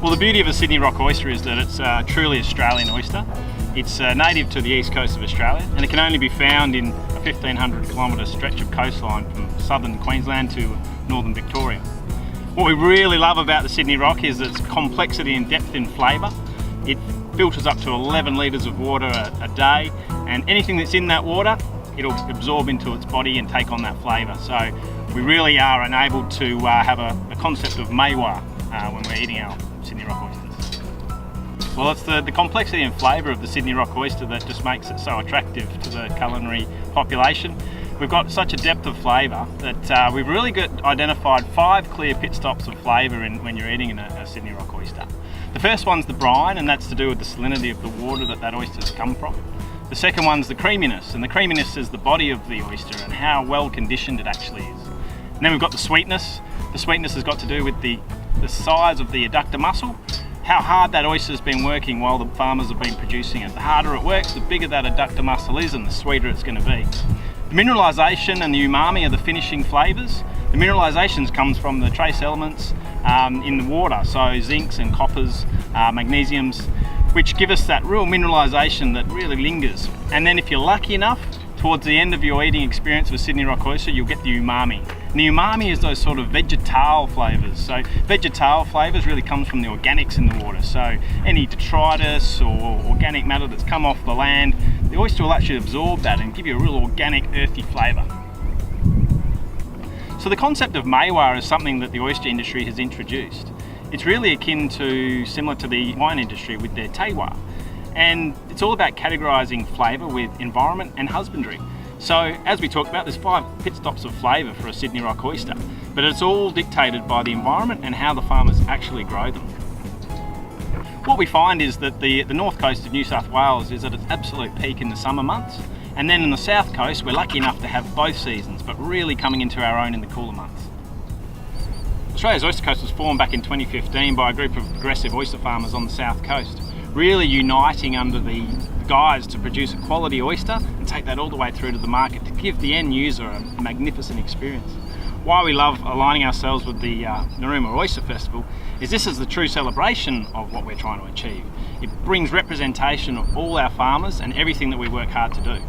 Well, the beauty of a Sydney Rock oyster is that it's a truly Australian oyster. It's native to the east coast of Australia, and it can only be found in a 1,500 kilometre stretch of coastline from southern Queensland to northern Victoria. What we really love about the Sydney Rock is its complexity and depth in flavour. It filters up to 11 litres of water a day, and anything that's in that water, it'll absorb into its body and take on that flavour. So we really are enabled to have a concept of maiwa when we're eating our Sydney Rock oysters. Well, it's the complexity and flavour of the Sydney Rock oyster that just makes it so attractive to the culinary population. We've got such a depth of flavour that we've really identified 5 clear pit stops of flavour when you're eating a Sydney Rock oyster. The first one's the brine, and that's to do with the salinity of the water that oyster's come from. The second one's the creaminess, and the creaminess is the body of the oyster and how well conditioned it actually is. And then we've got the sweetness. The sweetness has got to do with the size of the adductor muscle, how hard that oyster's been working while the farmers have been producing it. The harder it works, the bigger that adductor muscle is and the sweeter it's going to be. The mineralisation and the umami are the finishing flavours. The mineralisation comes from the trace elements in the water, so zincs and coppers, magnesiums, which give us that real mineralisation that really lingers. And then if you're lucky enough, towards the end of your eating experience with Sydney Rock oyster, you'll get the umami. And the umami is those sort of vegetal flavours. So vegetal flavours really comes from the organics in the water. So any detritus or organic matter that's come off the land, the oyster will actually absorb that and give you a real organic, earthy flavour. So the concept of maiwa is something that the oyster industry has introduced. It's really akin to, similar to the wine industry with their terroir. And it's all about categorising flavour with environment and husbandry. So as we talked about, there's 5 pit stops of flavour for a Sydney Rock oyster, but it's all dictated by the environment and how the farmers actually grow them. What we find is that the north coast of New South Wales is at its absolute peak in the summer months, and then in the south coast we're lucky enough to have both seasons, but really coming into our own in the cooler months. Australia's Oyster Coast was formed back in 2015 by a group of progressive oyster farmers on the south coast, really uniting under the guise to produce a quality oyster and take that all the way through to the market to give the end user a magnificent experience. Why we love aligning ourselves with the Narooma Oyster Festival is this is the true celebration of what we're trying to achieve. It brings representation of all our farmers and everything that we work hard to do.